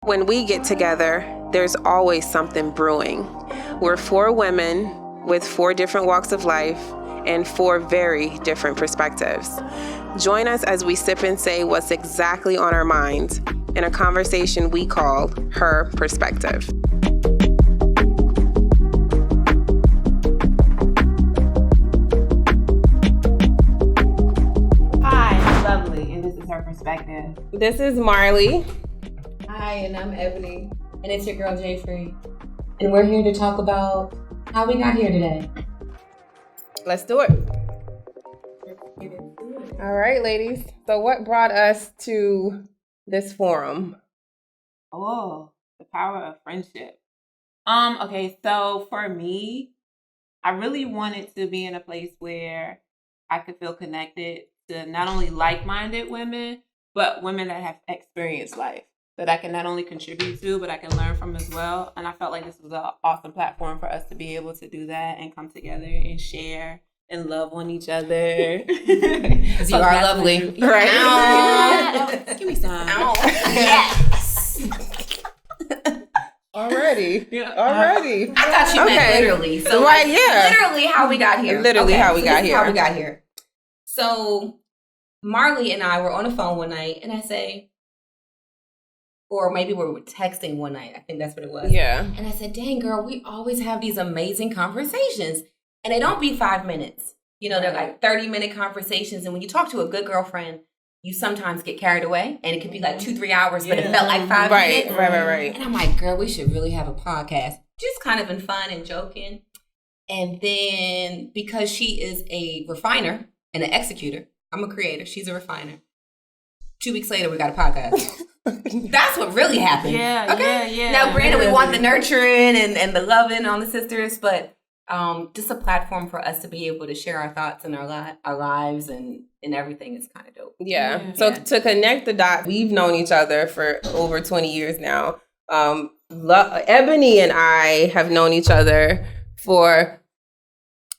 When we get together, there's always something brewing. We're 4 women with 4 different walks of life and 4 very different perspectives. Join us as we sip and say what's exactly on our minds in a conversation we call Her Perspective. Hi, I'm Lovely, and this is Her Perspective. This is Marley. Hi, and I'm Ebony, and it's your girl Jay Free, and we're here to talk about how we got here today. Let's do it. All right, ladies. So what brought us to this forum? Oh, the power of friendship. Okay, so for me, I really wanted to be in a place where I could feel connected to not only like-minded women, but women that have experienced life that I can not only contribute to, but I can learn from as well. And I felt like this was an awesome platform for us to be able to do that and come together and share and love on each other. Because you are lovely. Right. Ow. Give me some. Ow. Yes. Already. I thought you meant literally. So right, yeah. Literally how we got here. Literally how we got here. How we got here. So Marley and I were on the phone one night, and I say, or maybe we were texting one night. I think that's what it was. Yeah. And I said, dang, girl, we always have these amazing conversations. And they don't be 5 minutes. You know, they're like 30-minute conversations. And when you talk to a good girlfriend, you sometimes get carried away. And it could be like 2-3 hours, but it felt like 5 minutes. Right. And I'm like, girl, we should really have a podcast. Just kind of in fun and joking. And then because she is a refiner and an executor, I'm a creator. She's a refiner. 2 weeks later, we got a podcast. That's what really happened. Yeah. Now, granted, we want the nurturing and the loving on the sisters, but just a platform for us to be able to share our thoughts and our lives and everything is kind of dope. Yeah. So to connect the dots, we've known each other for over 20 years now. Ebony and I have known each other for...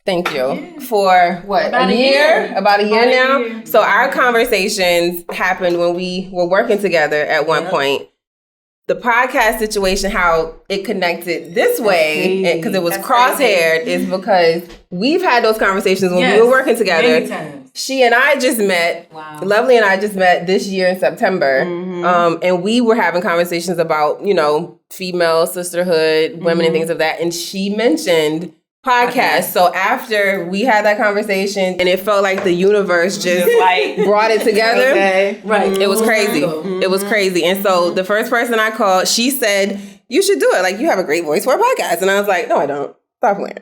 Thank you. For what? About a year. About a year now. So our conversations happened when we were working together at one point. The podcast situation, how it connected this way, because it was crosshaired, is because we've had those conversations when we were working together. She and I just met, Lovely and I just met this year in September. And we were having conversations about, female sisterhood, women and things of that. And she mentioned podcast. So after we had that conversation and it felt like the universe just brought it together. Right. It was crazy. It was crazy. And so the first person I called, she said, you should do it. Like, you have a great voice for a podcast. And I was like, no, I don't. Stop playing.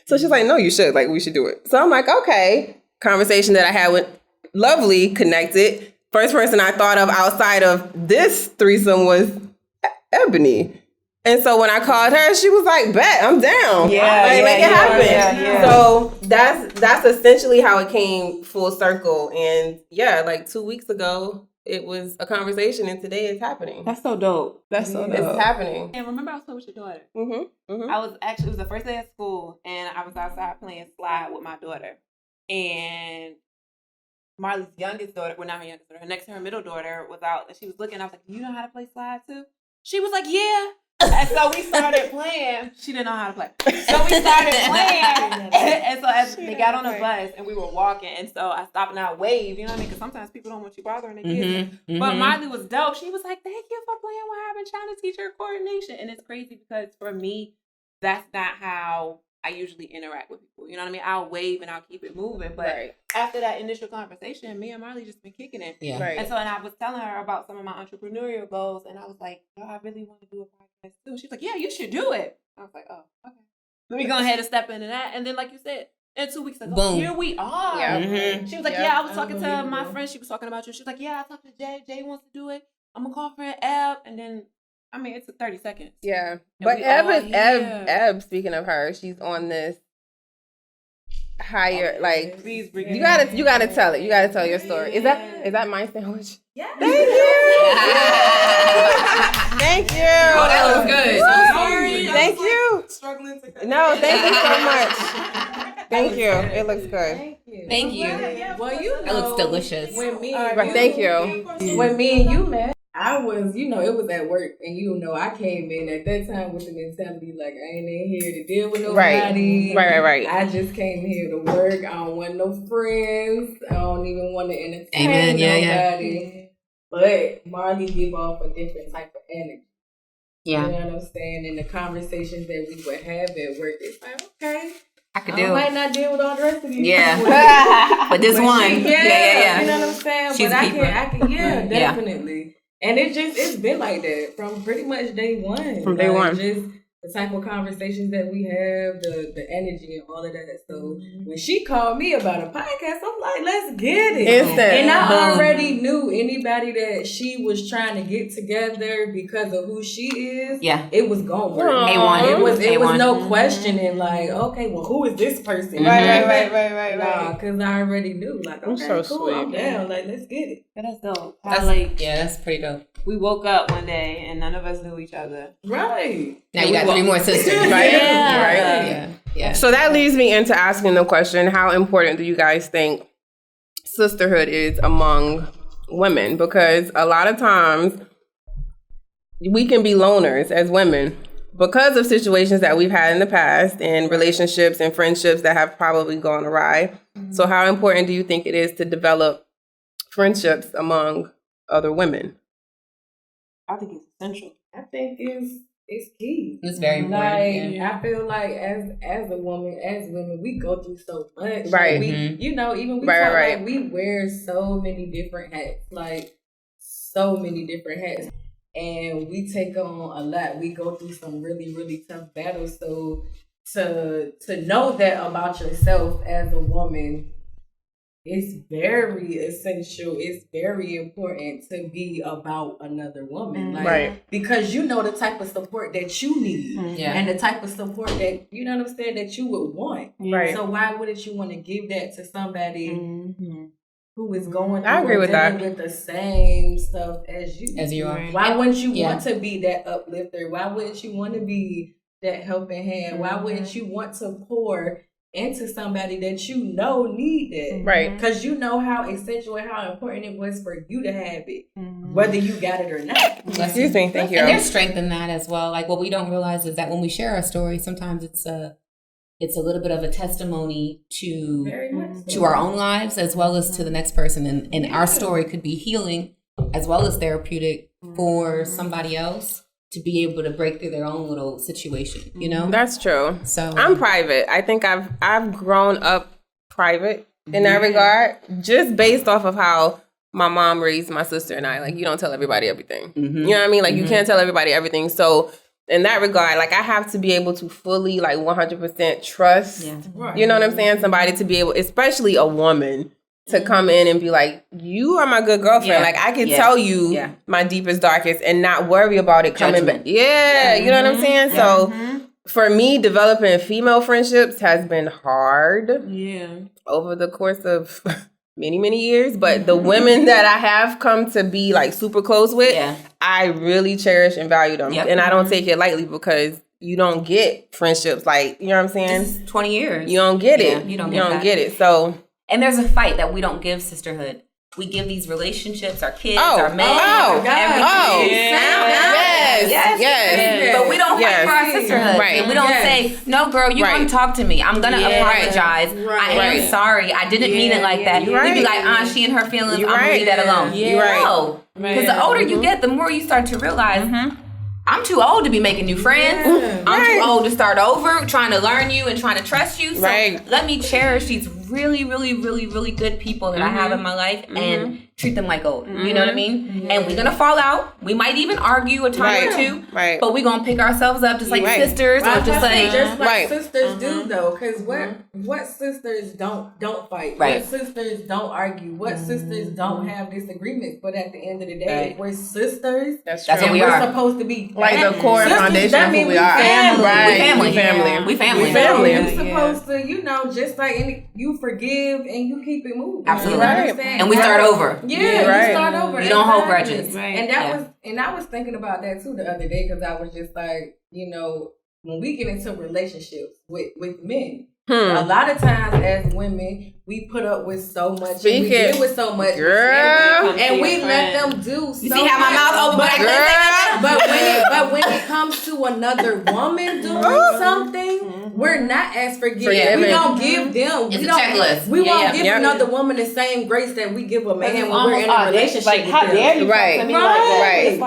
So she's like, no, you should. Like, we should do it. So I'm like, okay. Conversation that I had with Lovely connected. First person I thought of outside of this threesome was Ebony. And so when I called her, she was like, bet, I'm down. Make it happen. Yeah. So that's essentially how it came full circle. And like 2 weeks ago, it was a conversation and today it's happening. That's so dope. It's happening. And remember I was talking with your daughter? Mm-hmm. It was the first day of school and I was outside playing slide with my daughter. And Marley's youngest daughter, well, not her youngest daughter, next to her middle daughter was out and she was looking. I was like, you know how to play slide too? She was like, yeah. And so we started playing. She didn't know how to play. So we started playing. And so as they got on the bus and we were walking, and so I stopped and I waved, you know what I mean? Because sometimes people don't want you bothering their kids. But Marley was dope. She was like, thank you for playing with her. I've been trying to teach her coordination. And it's crazy because for me, that's not how I usually interact with people. You know what I mean? I'll wave and I'll keep it moving. But after that initial conversation, me and Marley just been kicking it. Yeah. Right. And so and I was telling her about some of my entrepreneurial goals. And I was like, I really want to do a podcast too. She was like, yeah, you should do it. I was like, oh, okay. Let me go ahead and step into that. And then like you said, and 2 weeks ago, boom, here we are. Yeah. She was like, I was talking to my friend. She was talking about you. She was like, I talked to Jay. Jay wants to do it. I'm going to call friend Eb. And then, it took 30 seconds. Yeah. And but Eb, speaking of her, she's on this higher, please bring you gotta tell it. You gotta tell your story. Is that my sandwich? Yeah. Thank you. Thank you. Oh, that looks good. So sorry. Thank you. Struggling to No, thank you so much. Thank you. It looks good. Thank you. Well, That looks delicious. When me Thank you. When me and you met, I was, it was at work, and I came in at that time with the mentality like I ain't in here to deal with nobody. Right. I just came here to work. I don't want no friends. I don't even want to entertain nobody. But Marley give off a different type of energy. Yeah. You know what I'm saying? And the conversations that we would have at work, it's like, okay, I might not deal with all the rest of these people. But this one. You know what I'm saying? She's I can, definitely. And it's been like that from pretty much day one. From day one. Just the type of conversations that we have, the energy and all of that. So when she called me about a podcast, I'm like, let's get it. Instant. And I already knew anybody that she was trying to get together because of who she is. Yeah. It was going to work. A1. It was no questioning like, okay, well, who is this person? Right. Nah, because I already knew. Like, okay, so cool, sweet. I'm down. Like, let's get it. That's dope. That's pretty dope. We woke up one day and none of us knew each other. Right. Now you got 3 more sisters, right? Yeah. So that leads me into asking the question, how important do you guys think sisterhood is among women? Because a lot of times we can be loners as women because of situations that we've had in the past and relationships and friendships that have probably gone awry. So how important do you think it is to develop friendships among other women? I think it's essential. I think it's key. It's very important. Like I feel like as a woman, as women, we go through so much. Right. Like, we, even we talk like we wear so many different hats. Like so many different hats. And we take on a lot. We go through some really, really tough battles. So to know that about yourself as a woman, it's very essential. It's very important to be about another woman. Like, because you know the type of support that you need and the type of support that, you know what I'm saying, that you would want. Right. So why wouldn't you want to give that to somebody who is going through I agree with that. with the same stuff as you are? Why wouldn't you want to be that uplifter? Why wouldn't you want to be that helping hand? Why wouldn't you want to pour into somebody that you know need that? Right. Because you know how essential and how important it was for you to have it, whether you got it or not. Excuse me, thank you. And there's strength in that as well. Like what we don't realize is that when we share our story, sometimes it's a little bit of a testimony to our own lives as well as to the next person. And our story could be healing as well as therapeutic for somebody else to be able to break through their own little situation, That's true. So I'm private. I think I've grown up private in that regard, just based off of how my mom raised my sister and I. Like, you don't tell everybody everything. You know what I mean? Like, you can't tell everybody everything. So in that regard, like, I have to be able to fully, like, 100% trust, you know what I'm saying? Somebody to be able, especially a woman, to come in and be like, you are my good girlfriend. Yeah. Like, I can tell you my deepest, darkest and not worry about it coming back. Yeah, you know what I'm saying? So for me, developing female friendships has been hard over the course of many, many years. But the women that I have come to be like super close with, I really cherish and value them. And I don't take it lightly because you don't get friendships like, you know what I'm saying? This is 20 years. You don't get it. You don't get it. So... And there's a fight that we don't give sisterhood. We give these relationships, our kids, our men, everything. Yes. But we don't fight for our sisterhood. Right. And we don't say, no, girl, you're going to talk to me. I'm going to apologize. I am sorry. I didn't mean it like that. We be like, she and her feelings, I'm going to leave that alone. No. Because the older you get, the more you start to realize, I'm too old to be making new friends. I'm too old to start over, trying to learn you and trying to trust you. So let me cherish these really, really, really, really good people that I have in my life and treat them like gold. You know what I mean? And we're going to fall out. We might even argue a time or two. But we're going to pick ourselves up just like sisters. Or just like sisters do, though. Because what sisters don't fight? What sisters don't argue? What sisters don't have disagreements? But at the end of the day, if we're sisters, that's what we we're are. Supposed to be like the core foundation of who we are. We family. We're supposed to, just like you forgive and you keep it moving. Absolutely. And we start over. You start over. You don't hold grudges. And I was thinking about that too the other day because I was just like, when we get into relationships with men, A lot of times as women, we put up with so much. We deal with so much. Girl. And we let them do so much. You see how my mouth open, but I couldn't say nothing? But when it comes to another woman doing something, we're not as forgiving. We don't give them. It's a checklist. We won't give another woman the same grace that we give a man when we're in a relationship like, with how them. dare you talk to me like that? It's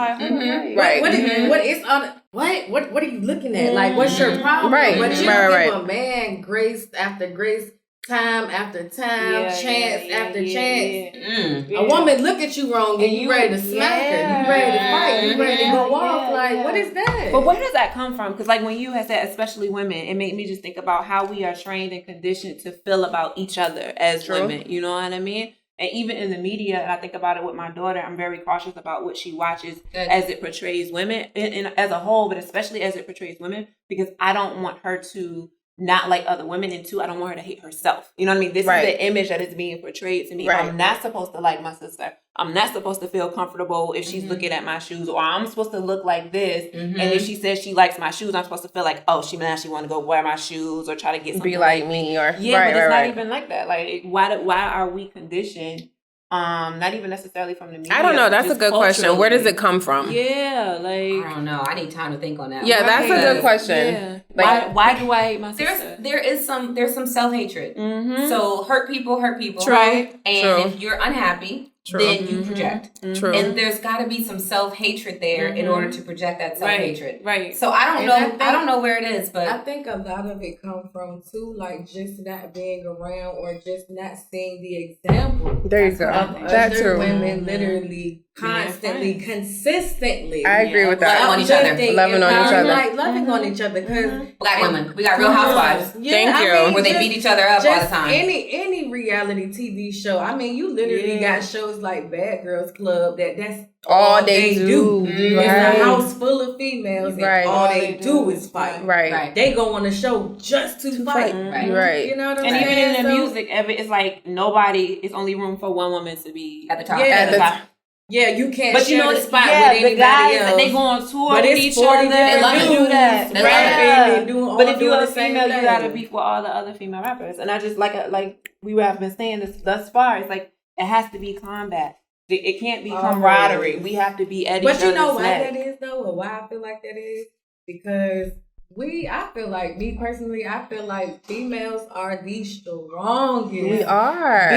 like, What are you looking at? Like, what's your problem? Right. But you give a man grace after grace, time after time, chance after chance. A woman look at you wrong and you ready to smack her. You ready to fight. You ready to go off. Like, what is that? But where does that come from? Because like when you had said, especially women, it made me just think about how we are trained and conditioned to feel about each other as women. You know what I mean? And even in the media, and I think about it with my daughter, I'm very cautious about what she watches as it portrays women as a whole, but especially as it portrays women, because I don't want her to not like other women, and two, I don't want her to hate herself. You know what I mean? This is the image that is being portrayed to me. I'm not supposed to like my sister. I'm not supposed to feel comfortable if she's looking at my shoes, or I'm supposed to look like this. And if she says she likes my shoes, I'm supposed to feel like, oh, she want to go wear my shoes or try to get something be like me, or but it's not even like that. Like, why are we conditioned? Not even necessarily from the media. I don't know. That's a good question. Where does it come from? Yeah, like I don't know. I need time to think on that. Yeah, that's a good question. Yeah. Like, why do I hate my sister? There's some self-hatred. So hurt people. True. Right? And if you're unhappy, then you project. True. And there's got to be some self-hatred there in order to project that self-hatred. Right. So I don't know. I don't know where it is, but I think a lot of it come from too, like just not being around or just not seeing the example. There you go. That's true. Women literally constantly, consistently. I agree with that. Loving on each other. Loving on each other. Like loving on each other. Because Black women, we got Real Housewives. Thank you. Where they beat each other up all the time. Any reality TV show. I mean, you literally got shows like Bad Girls Club that's all they do. It's a house full of females and all they do is fight. Right. They go on the show just to fight. Right. You know what I'm and saying? even in the music, it's like it's only room for one woman to be at the top. Yeah, you can't but share the spot with anybody the guys, else. They go on tour but with each other. They love to do that. They love it. But if you're a female, you gotta beef with all the other female rappers. And I just like we have been saying this thus far. It's like it has to be combat. It can't be camaraderie. We have to be at each other's But you know why neck. that is though, or why I feel like that is? Because I feel like, me personally, I feel like females are the strongest. We are.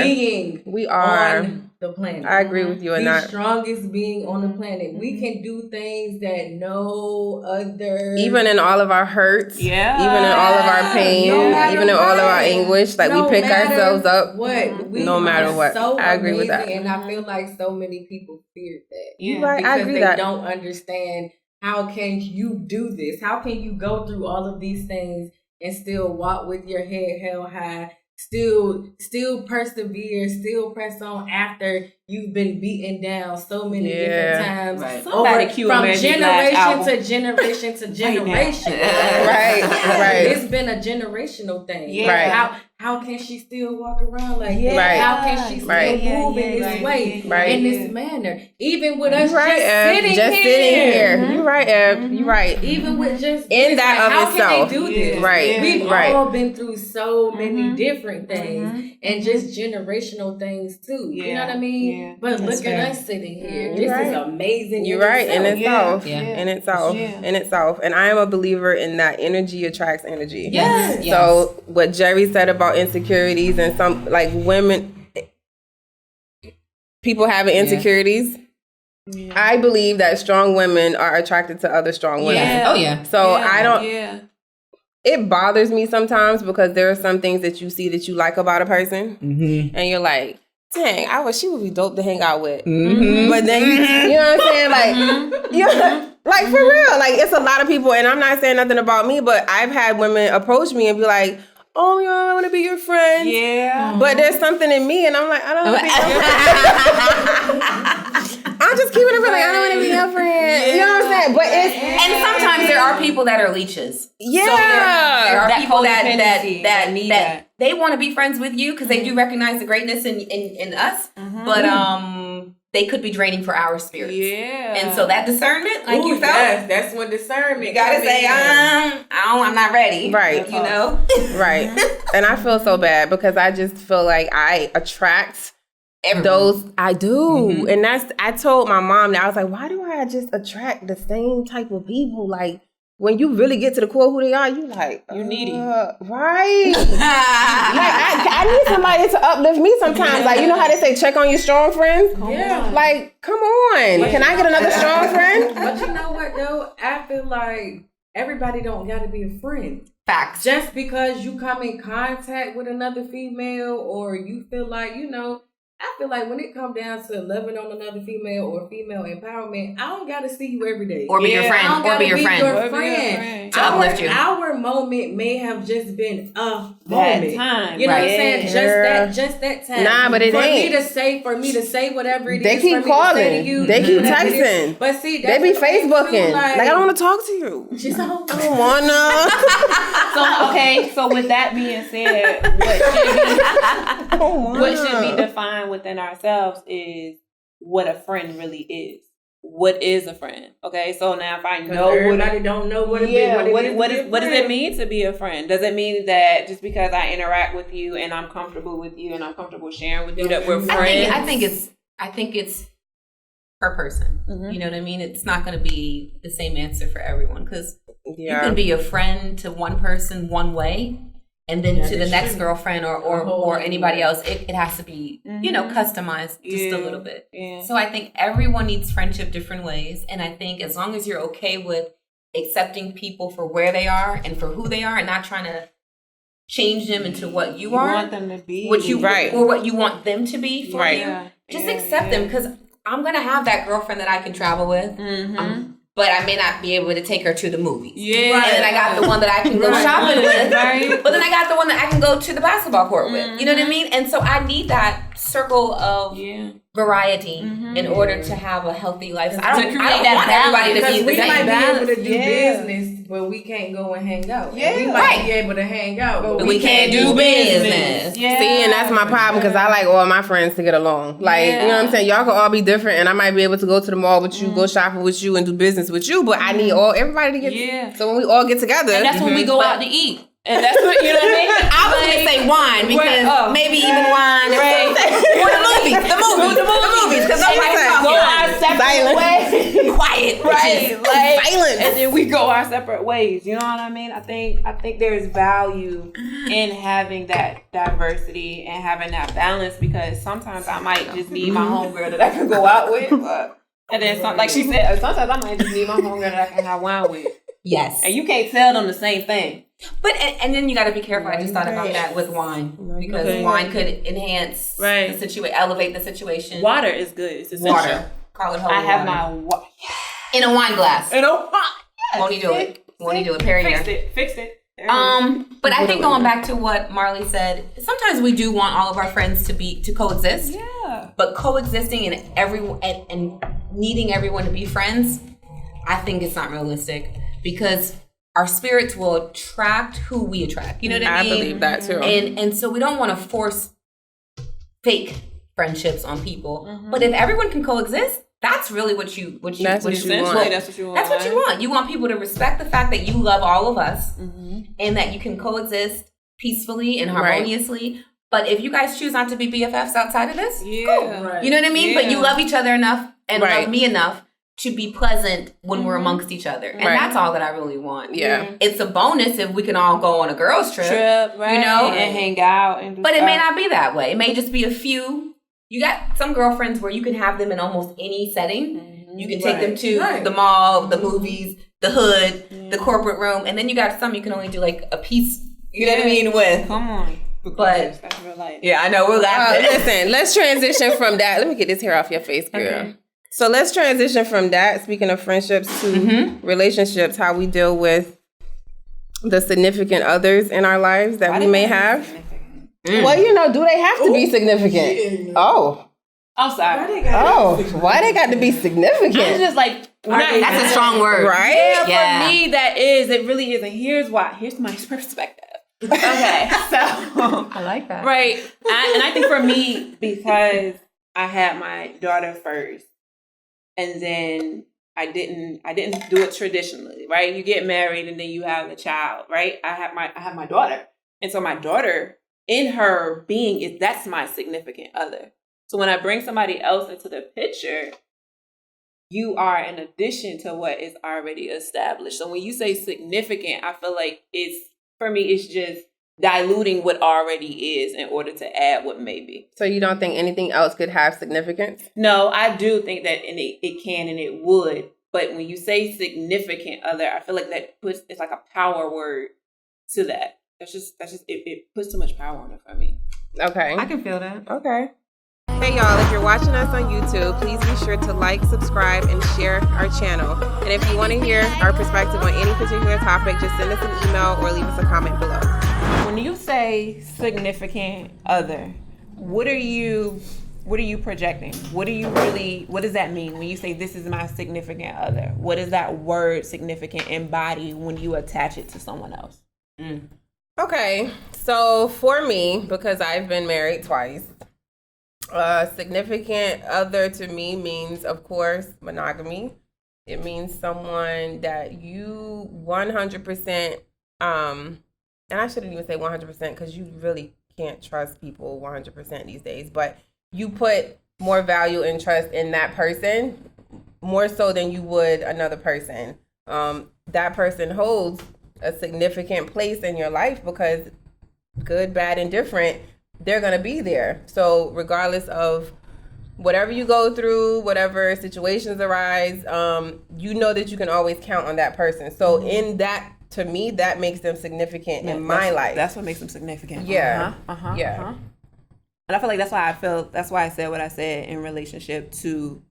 We are. On the planet. I agree with you on that. The strongest being on the planet. We can do things that no other. Even in all of our hurts. Yeah. Even in all of our pain. Even in all of our anguish. Like, we pick ourselves up. No matter what. So I agree with that. And I feel like so many people fear that. Yeah. Right. I agree with that. They don't understand. How can you do this? How can you go through all of these things and still walk with your head held high, still persevere, still press on after you've been beaten down so many different times, from generation to generation to generation. Right. It's been a generational thing. Yeah. How can she still walk around like that? How can she still move in this way, in this manner? Even with us just sitting here. You're right, Eb. You're right. Even with just in that of itself. How can they do this? Right. We've all been through so many different things and just generational things too. You know what I mean? Yeah. But look at us sitting here. This is amazing. You're right. In itself. In itself. And I am a believer in that energy attracts energy. Yes. So what Jerry said about insecurities and some like women, people having insecurities. Yeah. I believe that strong women are attracted to other strong women. Yeah. Oh yeah. So I don't. Yeah. It bothers me sometimes because there are some things that you see that you like about a person, and you're like, dang, I wish she would be dope to hang out with. But then you know what I'm saying? Like, you know, like for real. Like, it's a lot of people, and I'm not saying nothing about me, but I've had women approach me and be like, oh, yeah, I want to be your friend. Yeah. But there's something in me, and I'm like, I don't want to be your friend. I'm just keeping it real. Like, I don't want to be your friend. You know what I'm saying? But and sometimes there are people that are leaches. Yeah. So there are people that they want to be friends with you because they do recognize the greatness in us. But they could be draining for our spirits. Yeah. And so that discernment, like you felt, yes, that's when discernment. you gotta say, I'm not ready. Right. You know? Right. And I feel so bad because I just feel like I attract those. I do. And I told my mom that I was like, why do I just attract the same type of people? Like, when you really get to the core of who they are, you like, you needy. Right. Like, I need somebody to uplift me sometimes. Like, you know how they say, check on your strong friends? Yeah. Like, come on. Can I get another strong friend? But you know what, though? I feel like everybody don't got to be a friend. Facts. Just because you come in contact with another female or you feel like, you know, I feel like when it comes down to loving on another female or female empowerment, I don't got to see you every day. Or be your friend. Or be your friend. To uplift you. Our moment may have just been a moment. Time. You know what I'm saying? Just that time. Nah, but it ain't. For me to say whatever it is. They keep calling. They keep texting. But see, they be Facebooking. Like, I don't want to talk to you. She's I don't wanna. So with that being said, what should be defined within ourselves is what a friend really is. What is a friend? Okay, so now if I know everybody don't know what it is. What does it mean to be a friend? Does it mean that just because I interact with you and I'm comfortable with you and I'm comfortable sharing with you that we're friends? I think it's per person. You know what I mean? It's not going to be the same answer for everyone because you can be a friend to one person one way. And then to the next girlfriend or anybody else, it has to be, you know, customized just a little bit. Yeah. So I think everyone needs friendship different ways. And I think as long as you're okay with accepting people for where they are and for who they are and not trying to change them into what you are. Want them to be. Or what you want them to be for you. Just accept them because I'm going to have that girlfriend that I can travel with. But I may not be able to take her to the movies. Yeah. And then I got the one that I can go shopping with. But then I got the one that I can go to the basketball court with. You know what I mean? And so I need that circle of variety in order to have a healthy life. I don't want everybody to be the same. We might be able to do business, but we can't go and hang out. Yeah. We might be able to hang out, but we can't do business. Yeah. See, and that's my problem because I like all my friends to get along. Like, you know what I'm saying? Y'all can all be different and I might be able to go to the mall with you, go shopping with you and do business with you, but I need everybody to get so when we all get together. And that's when we go out to eat. And that's what, you know what I mean? I was going to say wine because maybe even wine. Or the movies. Because nobody's talking. Go our separate ways. Quiet. Right. Like, silence. And then we go our separate ways. You know what I mean? I think there's value in having that diversity and having that balance because sometimes I might just need my homegirl that I can go out with. And then, like she said, sometimes I might just need my homegirl that I can have wine with. Yes. And you can't tell them the same thing. But and then you got to be careful. I just thought about that with wine because wine could enhance the situation, elevate the situation. Water is good. It's essential. Water. Call it holy water. I have my water. In a wine glass. In a wine. Yes. Won't he do it? Won't he do it? Period. Fix it. But I think going back to what Marley said, sometimes we do want all of our friends to coexist. Yeah. But coexisting and needing everyone to be friends, I think it's not realistic because our spirits will attract who we attract. You know what I mean? I believe that too. And so we don't want to force fake friendships on people. But if everyone can coexist, that's really what you want. That's what you want. You want people to respect the fact that you love all of us and that you can coexist peacefully and harmoniously. But if you guys choose not to be BFFs outside of this, cool. You know what I mean? But you love each other enough and love me enough to be pleasant when we're amongst each other. And that's all that I really want. Yeah. It's a bonus if we can all go on a girls trip. You know? And hang out. But it may not be that way. It may just be a few. You got some girlfriends where you can have them in almost any setting. You can take them to the mall, the movies, the hood, the corporate room. And then you got some you can only do like a piece, you know what I mean, with. Come on. But that's real life. Yeah, I know. We're laughing. Listen, let's transition from that. Let me get this hair off your face, girl. Okay. So let's transition from that, speaking of friendships, to relationships, how we deal with the significant others in our lives that we may have. Well, you know, do they have to be significant? Oh. I'm sorry. Why they got to be significant? It's just like, that's a strong word. Right? Yeah, for me, that is, it really is. And here's why. Here's my perspective. Okay, so. I like that. Right. And I think for me, because I had my daughter first, and then I didn't do it traditionally, right? You get married and then you have a child, right? I have my daughter. And so my daughter, in her being, that's my significant other. So when I bring somebody else into the picture, you are an addition to what is already established. So when you say significant, I feel like for me, it's just diluting what already is in order to add what may be. So you don't think anything else could have significance? No, I do think that it can and it would. But when you say significant other, I feel like it's like a power word to that. That's just it puts too much power on it for me. Okay. I can feel that. Okay. Hey y'all, if you're watching us on YouTube, please be sure to like, subscribe, and share our channel. And if you want to hear our perspective on any particular topic, just send us an email or leave us a comment below. When you say significant other, what are you projecting? What does that mean when you say this is my significant other? What does that word significant embody when you attach it to someone else? Okay, so for me, because I've been married twice, significant other to me means, of course, monogamy. It means someone that you 100%, and I shouldn't even say 100% because you really can't trust people 100% these days, but you put more value and trust in that person more so than you would another person. That person holds a significant place in your life because good, bad, and different, they're going to be there. So regardless of whatever you go through, whatever situations arise, you know that you can always count on that person. So in that, to me, that makes them significant in my life. That's what makes them significant. Yeah. And I feel like that's why I said what I said in relationship to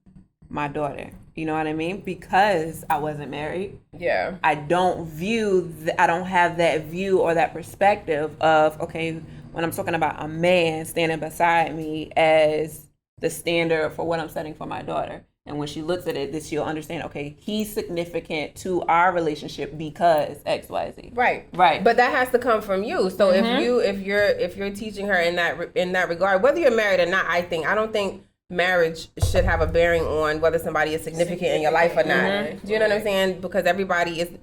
my daughter. You know what I mean? Because I wasn't married. Yeah. I don't have that view or that perspective of, okay, when I'm talking about a man standing beside me as the standard for what I'm setting for my daughter. And when she looks at it, she'll understand, okay, he's significant to our relationship because X, Y, Z. Right. But that has to come from you. So if you're teaching her in that regard, whether you're married or not, I don't think marriage should have a bearing on whether somebody is significant in your life or not. Do you know what I'm saying? Because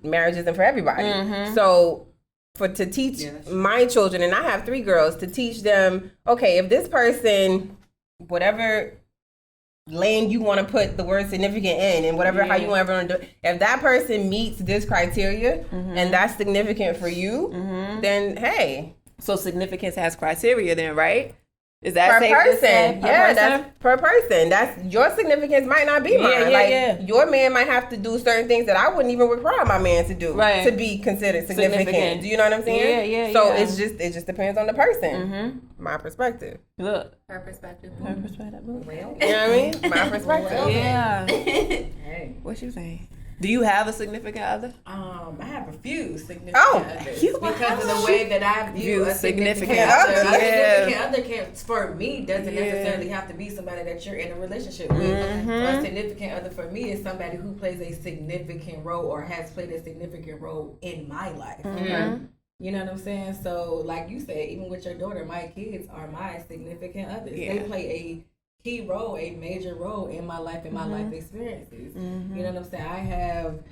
marriage isn't for everybody. So to teach my children, and I have 3 girls, to teach them, okay, if this person, whatever lane you want to put the word significant in, and whatever how you want everyone to do it, if that person meets this criteria and that's significant for you, then hey. So significance has criteria then, right? Is that per person? Yeah, that's per person. That's your significance might not be mine. Your man might have to do certain things that I wouldn't even require my man to do to be considered significant. Do you know what I'm saying? So it just depends on the person. My perspective. Look, her perspective. Her perspective. Well, you know what I mean? My perspective. Yeah. Hey, what you saying? Do you have a significant other? I have a few significant others because of the way that I view a significant other. A significant other can, for me, doesn't necessarily have to be somebody that you're in a relationship with. A significant other for me is somebody who plays a significant role or has played a significant role in my life. You know what I'm saying? So, like you said, even with your daughter, my kids are my significant others. They play a key role, a major role in my life and my life experiences. You know what I'm saying? I have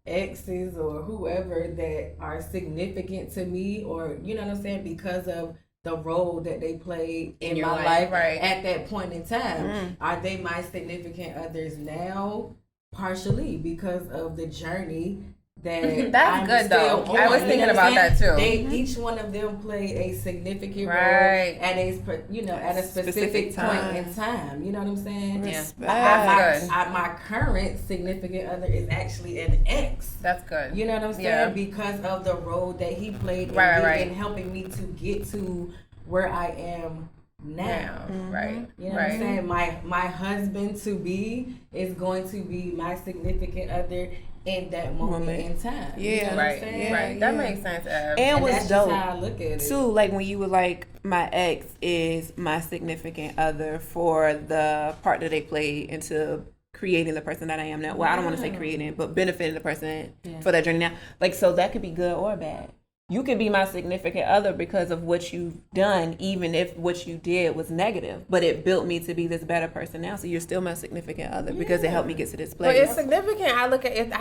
exes or whoever that are significant to me, or you know what I'm saying, because of the role that they played in my life at that point in time. Are they my significant others now? Partially because of the journey that that's good though. I was thinking about that too. Each one of them play a significant role at a specific point in time. You know what I'm saying? My current significant other is actually an ex. That's good. You know what I'm saying? Because of the role that he played in helping me to get to where I am now. You know what I'm saying? My husband to be is going to be my significant other in that moment in time. You know what I'm saying? That makes sense, Ev. And what's that's dope, just how I look at it. too, like when you were like, my ex is my significant other for the part that they play into creating the person that I am now. Well, I don't want to say creating, but benefiting the person for that journey now. Like, so that could be good or bad. you can be my significant other because of what you've done, even if what you did was negative. But it built me to be this better person now. So you're still my significant other because it helped me get to this place. But it's significant. I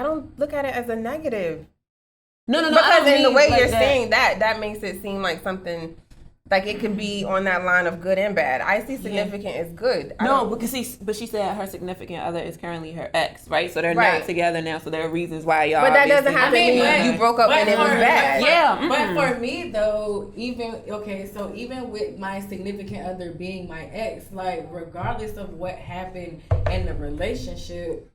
don't look at it as a negative. No. Because in the way you're saying that makes it seem like something. Like it could be on that line of good and bad. I see significant as good. But she said her significant other is currently her ex, right? So they're not together now. So there are reasons why y'all. But that doesn't have to mean you broke up and it was bad. Yeah. But for me though, even with my significant other being my ex, like regardless of what happened in the relationship,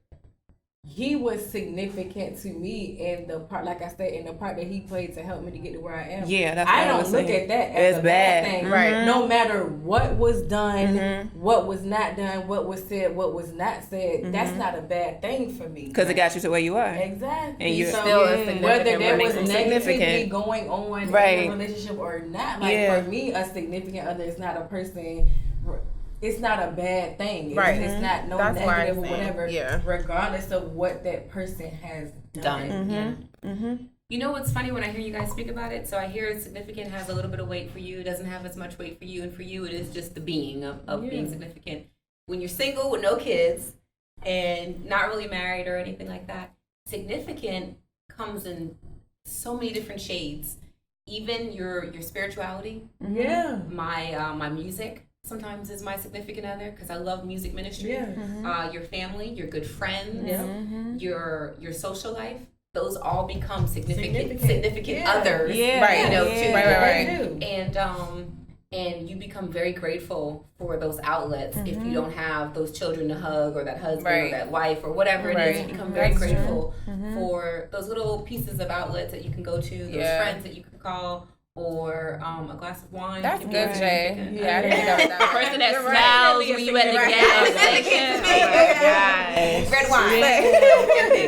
he was significant to me in the part, like I said, in the part that he played to help me to get to where I am. Yeah, that's what I don't look at that as a bad thing. Right. No matter what was done, what was not done, what was said, what was not said, that's not a bad thing for me. Because it got you to where you are. Exactly. And you're still a significant. Whether there was significant. negativity going on in the relationship or not, like for me, a significant other is not a person. It's not a bad thing. It's not no negative or whatever. Yeah. Regardless of what that person has done. You know what's funny when I hear you guys speak about it? So I hear significant has a little bit of weight for you, doesn't have as much weight for you, and for you it is just the being of being significant. When you're single with no kids and not really married or anything like that, significant comes in so many different shades. Even your spirituality. Yeah. My music sometimes is my significant other because I love music ministry. Your family, your good friends, your social life, those all become significant others. Right. You know, too. Right. And you become very grateful for those outlets if you don't have those children to hug or that husband or that wife or whatever it is. You become very grateful for those little pieces of outlets that you can go to, those friends that you can call, or a glass of wine. That's good, Jay. Yeah, I didn't know that. The person that smiles when you at the gas station. Red wine.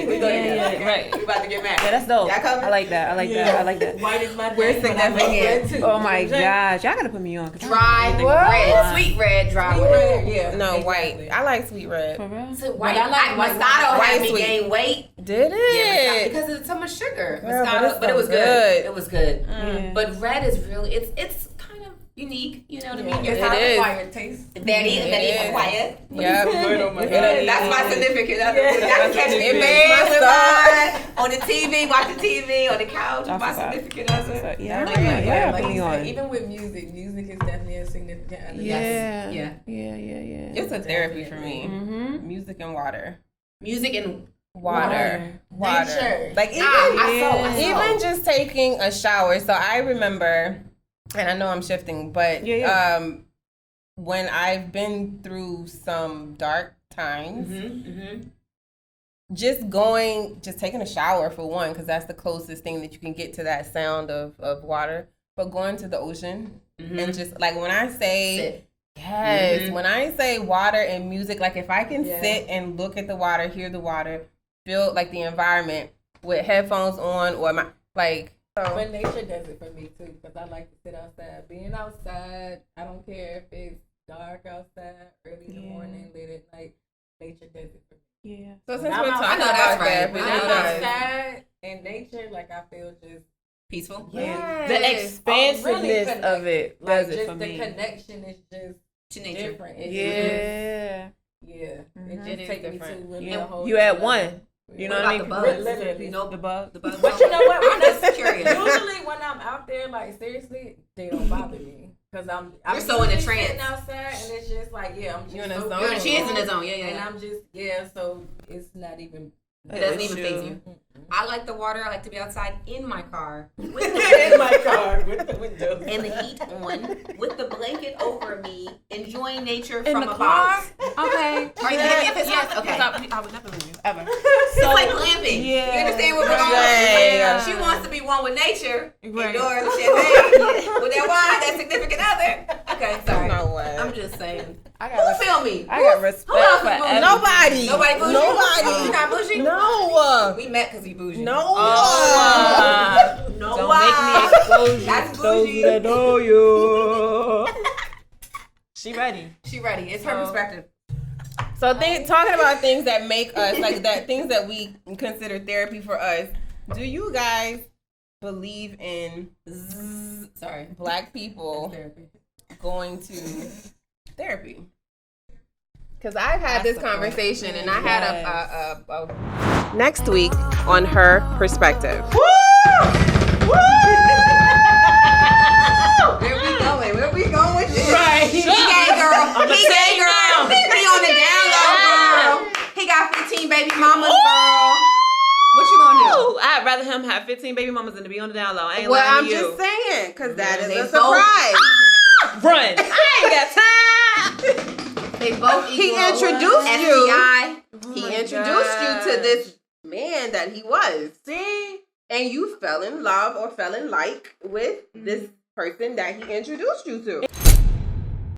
We about to get mad. Yeah, that's dope. I like that. White is my We're significant. Oh my gosh, y'all gotta put me on. Dry red, sweet red, dry red. Yeah. No, white. I like sweet red. So white. I like Moscato. Had me gain weight. Did it? Yeah, because it's so much sugar. Moscato, but it was good. It was good. But red is really it's kind of unique. You know what I mean? It's not an acquired taste. That is quiet. Yeah. That's my significant other. I catch me on the TV, watching TV on the couch. My significant other. Even with music is definitely a significant other. Yeah. It's a therapy for me. Music and water. Music and water. Nature. Like even just taking a shower. So I remember, and I know I'm shifting, but when I've been through some dark times, just taking a shower for one, because that's the closest thing that you can get to that sound of water. But going to the ocean and just like when I say when I say water and music, like if I can sit and look at the water, hear the water, feel like the environment with headphones on or my But nature does it for me too, because I like to sit outside. Being outside, I don't care if it's dark outside, early in the morning, late at night. Nature does it for me. Yeah. So since we're talking about that, when I'm outside in nature, like I feel just peaceful. Yeah. The expansiveness of it does it for me. The connection is just to nature. Different. It's it just takes me to really a whole. You at one. You know what I mean? Literally. You know the bug. But you know what? I'm just curious. Usually when I'm out there, like seriously, they don't bother me because I'm so in a trance sitting outside, and it's just like I'm just in a so zone. She is in the zone. Yeah. And I'm just so it's not even. It doesn't even faze you. I like the water. I like to be outside in my car. In my car with the windows. And the heat on, with the blanket over me, enjoying nature in from the a car? box. Okay. Are you if it's hot? Okay. I would never leave you, ever. It's like glamping. Yeah. You understand what we're going Yeah. She wants to be one with nature. Right. Indoors and champagne. With that wine, that significant other. Okay, sorry. No way. I'm just saying. Who feel me? I got respect for everybody. Nobody. Nobody bougie? Nobody. You not bougie? No. We met because he bougie. No. No. Don't make me expose you. That's to those bougie. that know you. She ready. She ready. It's her perspective. So talking about things that make us things that we consider therapy for us. Do you guys believe in Black people going to therapy. Because I've had this conversation, and I had a next week on her perspective. Woo! Where we going with this? Right. He gay girl. He gay girl. He on the down low, girl. He got 15 baby mamas, girl. What you gonna do? I'd rather him have 15 baby mamas than to be on the down low. I ain't Well, lying I'm to you. just saying, because that is They a surprise. Run. I ain't got time. They both He equal introduced STI. you. He introduced gosh. you to this man that he was. See? And you fell in love or fell in like with this person that he introduced you to.